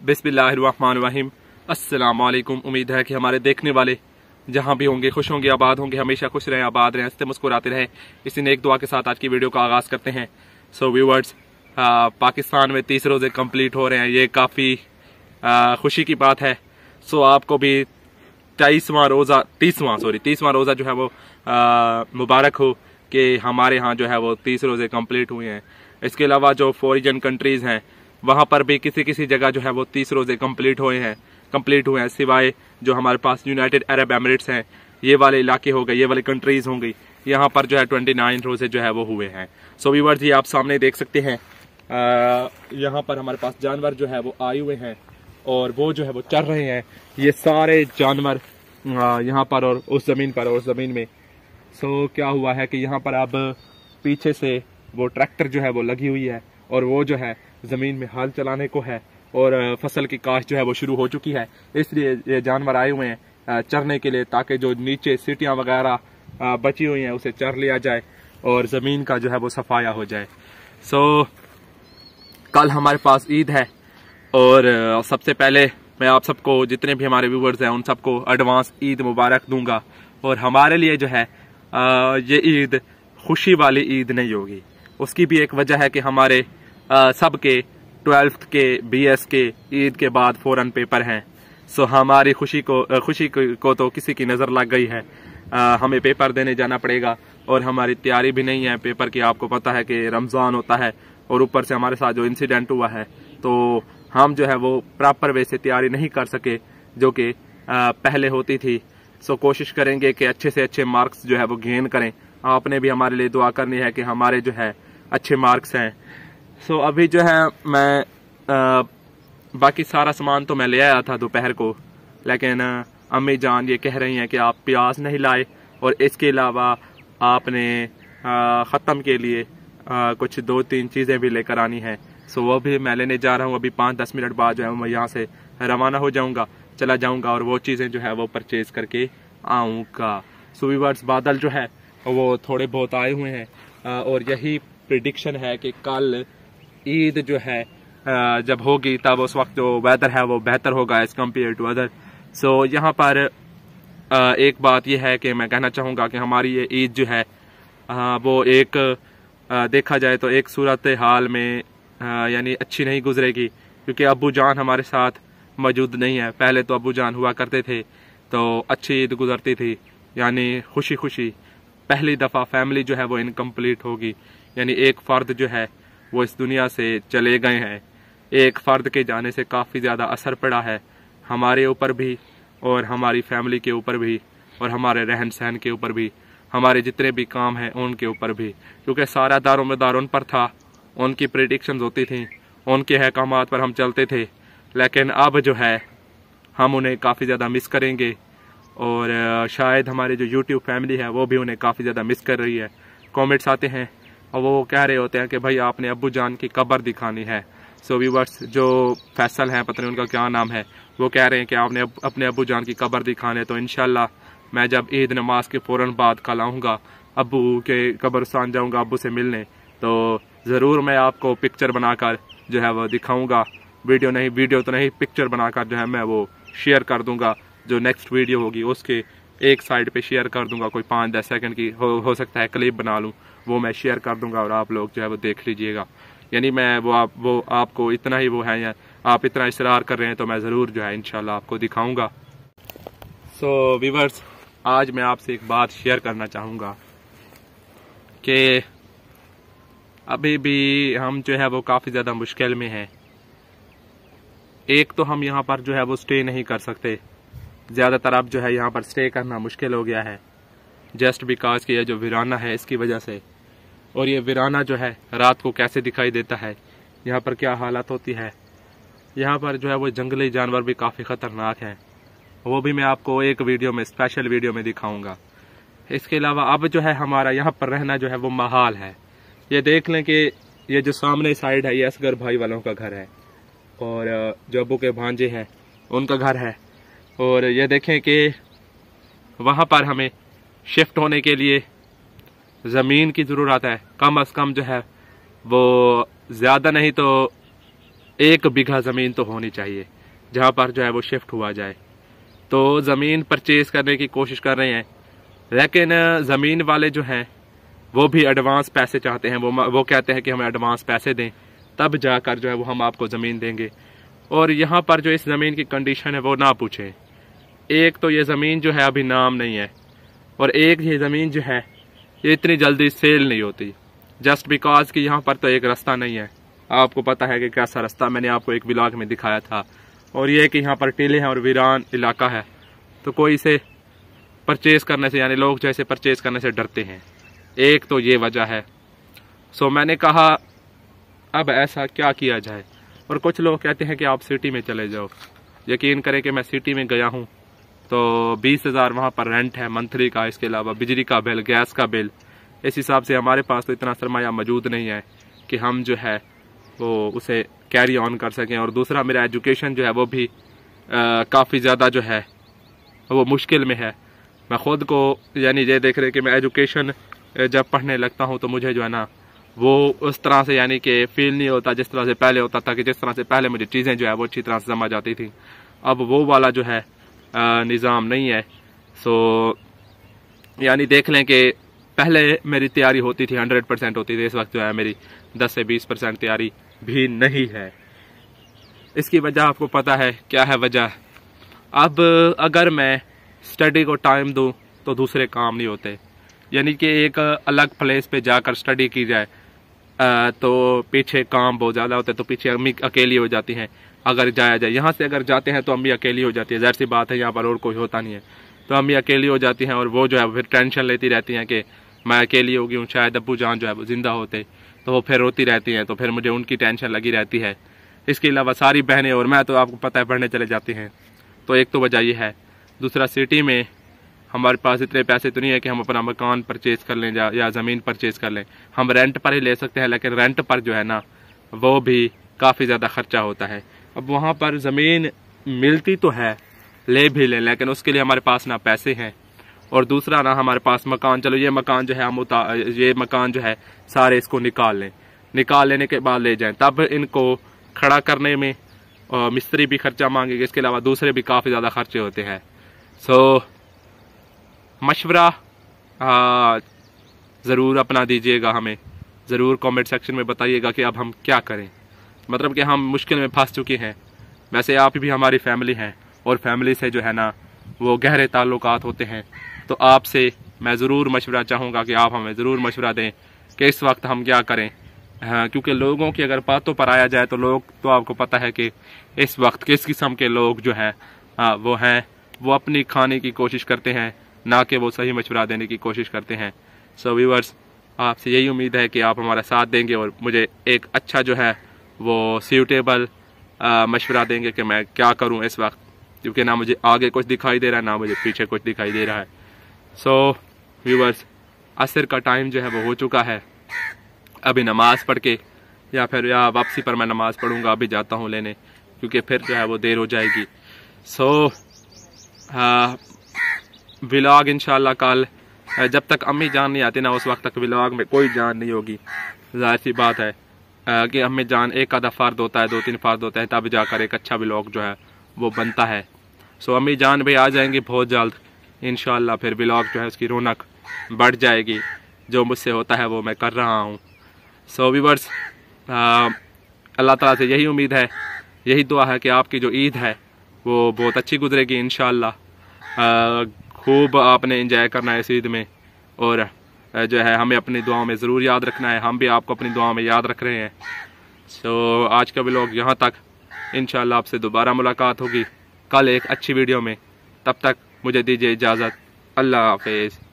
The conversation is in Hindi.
बिस्मिल्लाहिर्रहमानिर्रहीम। अस्सलाम वालेकुम। उम्मीद है कि हमारे देखने वाले जहां भी होंगे खुश होंगे, आबाद होंगे, हमेशा खुश रहें, आबाद रहें, हंसते मुस्कुराते रहें। इसी नेक दुआ के साथ आज की वीडियो का आगाज करते हैं। सो व्यूअर्स, पाकिस्तान में 30 रोजे कंप्लीट हो रहे हैं, ये काफ़ी खुशी की बात है। सो आपको भी 30वां रोज़ा जो है वो मुबारक हो कि हमारे यहाँ जो है वो 30 रोजे कंप्लीट हुए हैं। इसके अलावा जो फॉरिन कंट्रीज हैं वहाँ पर भी किसी किसी जगह जो है वो 30 रोजे कंप्लीट हुए हैं। सिवाय जो हमारे पास यूनाइटेड अरब एमिरेट्स हैं, ये वाले इलाके हो गए, ये वाली कंट्रीज होंगी, यहाँ पर जो है 29 रोजे जो है वो हुए हैं। सो व्यूअर्स, ये आप सामने देख सकते हैं, यहाँ पर हमारे पास जानवर जो है वो आए हुए हैं और वो जो है वो चर रहे हैं। ये सारे जानवर यहाँ पर और उस जमीन में। सो क्या हुआ है कि यहाँ पर अब पीछे से वो ट्रैक्टर जो है वो लगी हुई है और वो जो है जमीन में हाल चलाने को है और फसल की काश्त जो है वो शुरू हो चुकी है। इसलिए ये जानवर आए हुए हैं चरने के लिए, ताकि जो नीचे सीटियां वगैरह बची हुई हैं उसे चर लिया जाए और जमीन का जो है वो सफाया हो जाए। सो कल हमारे पास ईद है और सबसे पहले मैं आप सबको, जितने भी हमारे व्यूवर्स हैं, उन सबको एडवांस ईद मुबारक दूंगा। और हमारे लिए जो है ये ईद खुशी वाली ईद नहीं होगी। उसकी भी एक वजह है कि हमारे सबके 12th के BS के ईद के बाद फौरन पेपर हैं। सो हमारी खुशी को तो किसी की नज़र लग गई है। हमें पेपर देने जाना पड़ेगा और हमारी तैयारी भी नहीं है पेपर की। आपको पता है कि रमज़ान होता है और ऊपर से हमारे साथ जो इंसिडेंट हुआ है, तो हम जो है वो प्रॉपर वे से तैयारी नहीं कर सके जो कि पहले होती थी। सो कोशिश करेंगे कि अच्छे से अच्छे मार्क्स जो है वो गेन करें। आपने भी हमारे लिए दुआ करनी है कि हमारे जो है अच्छे मार्क्स हैं। सो अभी जो है मैं बाकी सारा सामान तो मैं ले आया था दोपहर को, लेकिन अम्मी जान ये कह रही हैं कि आप प्याज नहीं लाए और इसके अलावा आपने ख़त्म के लिए कुछ 2-3 चीज़ें भी लेकर आनी है। सो वो भी मैं लेने जा रहा हूँ। अभी 5-10 मिनट बाद जो है मैं यहाँ से रवाना हो जाऊँगा, चला जाऊँगा और वो चीज़ें जो है वो परचेज करके आऊँगा। सो व्यूअर्स, बादल जो है वो थोड़े बहुत आए हुए हैं और यही प्रिडिक्शन है कि कल ईद जो है जब होगी तब उस वक्त जो वेदर है वो बेहतर होगा एज कम्पेयर टू अदर। सो यहाँ पर एक बात यह है कि मैं कहना चाहूँगा कि हमारी ये ईद जो है वो एक देखा जाए तो एक सूरत हाल में यानी अच्छी नहीं गुजरेगी, क्योंकि अब्बू जान हमारे साथ मौजूद नहीं है। पहले तो अब्बू जान हुआ करते थे तो अच्छी ईद गुजरती थी, यानी खुशी खुशी। पहली दफ़ा फैमिली जो है वो इनकम्प्लीट होगी, यानी एक फ़र्द जो है वो इस दुनिया से चले गए हैं। एक फ़र्द के जाने से काफ़ी ज़्यादा असर पड़ा है हमारे ऊपर भी और हमारी फैमिली के ऊपर भी और हमारे रहन सहन के ऊपर भी, हमारे जितने भी काम हैं उनके ऊपर भी, क्योंकि सारा दारोमदार उन पर था। उनकी प्रेडिक्शंस होती थी, उनके अहकामात पर हम चलते थे, लेकिन अब जो है हम उन्हें काफ़ी ज़्यादा मिस करेंगे और शायद हमारी जो YouTube फैमिली है वो भी उन्हें काफ़ी ज़्यादा मिस कर रही है। कमेंट्स आते हैं और वो कह रहे होते हैं कि भाई आपने अब्बू जान की कब्र दिखानी है। सो व्यूअर्स, जो फैसल हैं, पता नहीं उनका क्या नाम है, वो कह रहे हैं कि आपने अपने अब्बू जान की कब्र दिखानी है। तो इंशाल्लाह मैं जब ईद नमाज के फ़ौरन बाद कल आऊँगा, अब्बू के कब्रिस्तान जाऊँगा अब्बू से मिलने, तो ज़रूर मैं आपको पिक्चर बनाकर जो है वो दिखाऊँगा। वीडियो तो नहीं, पिक्चर बनाकर जो है मैं वो शेयर कर दूँगा। जो नेक्स्ट वीडियो होगी उसके एक साइड पे शेयर कर दूंगा, कोई 5-10 सेकंड की हो सकता है क्लिप बना लूं, वो मैं शेयर कर दूंगा और आप लोग जो है वो देख लीजिएगा। यानी मैं वो आपको इतना ही वो है, या आप इतना इसरार कर रहे हैं तो मैं ज़रूर जो है इंशाल्लाह आपको दिखाऊंगा। सो व्यूअर्स, आज मैं आपसे एक बात शेयर करना चाहूँगा कि अभी भी हम जो है वो काफ़ी ज़्यादा मुश्किल में हैं। एक तो हम यहाँ पर जो है वो स्टे नहीं कर सकते, ज़्यादातर अब जो है यहाँ पर स्टे करना मुश्किल हो गया है, जस्ट बिकॉज कि ये जो वीराना है इसकी वजह से। और ये वीराना जो है रात को कैसे दिखाई देता है, यहाँ पर क्या हालत होती है, यहाँ पर जो है वो जंगली जानवर भी काफ़ी ख़तरनाक हैं, वो भी मैं आपको एक वीडियो में, स्पेशल वीडियो में दिखाऊंगा। इसके अलावा अब जो है हमारा यहाँ पर रहना जो है वो महाल है। ये देख लें कि ये जो सामने साइड है ये असगर भाई वालों का घर है और जो अब्बू के भांजे हैं उनका घर है, और ये देखें कि वहाँ पर हमें शिफ्ट होने के लिए ज़मीन की ज़रूरत है। कम अज़ कम जो है वो ज़्यादा नहीं तो 1 बीघा ज़मीन तो होनी चाहिए। जहाँ पर जो है वो शिफ्ट हुआ जाए। तो ज़मीन परचेज़ करने की कोशिश कर रहे हैं, लेकिन ज़मीन वाले जो हैं वो भी एडवांस पैसे चाहते हैं। वो कहते हैं कि हमें एडवांस पैसे दें, तब जाकर जो है वो हम आपको ज़मीन देंगे। और यहाँ पर जो इस ज़मीन की कंडीशन है वो ना पूछें। एक तो ये ज़मीन जो है अभी नाम नहीं है, और एक ये ज़मीन जो है ये इतनी जल्दी सेल नहीं होती, जस्ट बिकॉज कि यहाँ पर तो एक रास्ता नहीं है। आपको पता है कि कैसा रास्ता मैंने आपको एक व्लॉग में दिखाया था। और ये कि यहाँ पर टीले हैं और वीरान इलाका है, तो कोई इसे परचेज़ करने से, यानी लोग जैसे परचेज़ करने से डरते हैं। एक तो ये वजह है। सो मैंने कहा अब ऐसा क्या किया जाए। और कुछ लोग कहते हैं कि आप सिटी में चले जाओ। यकीन करें कि मैं सिटी में गया हूँ तो 20,000 वहाँ पर रेंट है मंथली का, इसके अलावा बिजली का बिल, गैस का बिल। इस हिसाब से हमारे पास तो इतना सरमाया मौजूद नहीं है कि हम जो है वो उसे कैरी ऑन कर सकें। और दूसरा मेरा एजुकेशन जो है वो भी काफ़ी ज़्यादा जो है वो मुश्किल में है। मैं ख़ुद को यानी ये देख रहे कि मैं एजुकेशन जब पढ़ने लगता हूँ तो मुझे जो है ना वो उस तरह से यानी कि फील नहीं होता जिस तरह से पहले होता था, कि जिस तरह से पहले मुझे चीज़ें जो है वो अच्छी तरह से समझ आती थी। अब वो वाला जो है निज़ाम नहीं है। सो यानी देख लें कि पहले मेरी तैयारी होती थी 100% होती थी, इस वक्त जो है मेरी 10 से 20% तैयारी भी नहीं है। इसकी वजह आपको पता है क्या है वजह। अब अगर मैं स्टडी को टाइम दूं तो दूसरे काम नहीं होते, यानी कि एक अलग प्लेस पे जाकर स्टडी की जाए तो पीछे काम बहुत ज़्यादा होते हैं, तो पीछे अम्मी अकेली हो जाती हैं। अगर जाया जाए यहाँ से अगर जाते हैं तो अम्मी अकेली हो जाती है, ज़ाहिर सी बात है यहाँ पर और कोई होता नहीं है, तो अम्मी अकेली हो जाती हैं। और वो जो है फिर टेंशन लेती रहती हैं कि मैं अकेली हो गई हूँ, शायद अब्बू जान जो है वो जिंदा होते, तो वो फिर रोती रहती हैं, तो फिर मुझे उनकी टेंशन लगी रहती है। इसके अलावा सारी बहनें और मैं तो आपको पता है पढ़ने चले जाती हैं। तो एक तो वजह ये है। दूसरा, सिटी में हमारे पास इतने पैसे तो नहीं है कि हम अपना मकान परचेज़ कर लें या ज़मीन परचेज़ कर लें। हम रेंट पर ही ले सकते हैं, लेकिन रेंट पर जो है ना वो भी काफ़ी ज़्यादा ख़र्चा होता है। अब वहाँ पर ज़मीन मिलती तो है, ले भी लें, लेकिन उसके लिए हमारे पास ना पैसे हैं, और दूसरा ना हमारे पास मकान। चलो ये मकान जो है हम ये मकान जो है सारे इसको निकाल लें, निकाल लेने के बाद ले जाएं, तब इनको खड़ा करने में मिस्त्री भी खर्चा मांगेंगे, इसके अलावा दूसरे भी काफ़ी ज़्यादा खर्चे होते हैं। सो मशवरा ज़रूर अपना दीजिएगा, हमें ज़रूर कमेंट सेक्शन में बताइएगा कि अब हम क्या करें। मतलब कि हम मुश्किल में फंस चुके हैं। वैसे आप भी हमारी फैमिली हैं, और फैमिली से जो है ना वो गहरे ताल्लुकात होते हैं, तो आपसे मैं ज़रूर मशवरा चाहूँगा कि आप हमें ज़रूर मशवरा दें कि इस वक्त हम क्या करें। क्योंकि लोगों की अगर बातों पर आया जाए तो लोग तो आपको पता है कि इस वक्त किस किस्म के लोग जो हैं वो अपनी खाने की कोशिश करते हैं, ना कि वो सही मशवरा देने की कोशिश करते हैं। सो व्यूअर्स, आपसे यही उम्मीद है कि आप हमारा साथ देंगे और मुझे एक अच्छा जो है वो सूटेबल मशवरा देंगे कि मैं क्या करूं इस वक्त, क्योंकि ना मुझे आगे कुछ दिखाई दे रहा है ना मुझे पीछे कुछ दिखाई दे रहा है। सो व्यूअर्स, असर का टाइम जो है वो हो चुका है। अभी नमाज पढ़ के या वापसी पर मैं नमाज पढ़ूंगा, अभी जाता हूँ लेने, क्योंकि फिर जो है वो देर हो जाएगी। सो व्लॉग इंशाल्लाह कल, जब तक अम्मी जान नहीं आती ना उस वक्त तक व्लॉग में कोई जान नहीं होगी। जाहिर सी बात है कि अम्मी जान एक आधा फ़र्द होता है, 2-3 फ़र्द होता है, तब जाकर एक अच्छा व्लॉग जो है वो बनता है। सो अम्मी जान भी आ जाएंगी बहुत जल्द इंशाल्लाह, फिर व्लॉग जो है उसकी रौनक बढ़ जाएगी। जो मुझसे होता है वो मैं कर रहा हूँ। सो व्यूअर्स, अल्लाह ताला से यही उम्मीद है, यही दुआ है कि आपकी जो ईद है वो बहुत अच्छी गुजरेगी इंशाल्लाह। खूब आपने एंजॉय करना है इस ईद में, और जो है हमें अपनी दुआओं में ज़रूर याद रखना है। हम भी आपको अपनी दुआओं में याद रख रहे हैं। सो आज का व्लॉग यहाँ तक, इंशाल्लाह आपसे दोबारा मुलाकात होगी कल एक अच्छी वीडियो में। तब तक मुझे दीजिए इजाज़त। अल्लाह हाफिज़।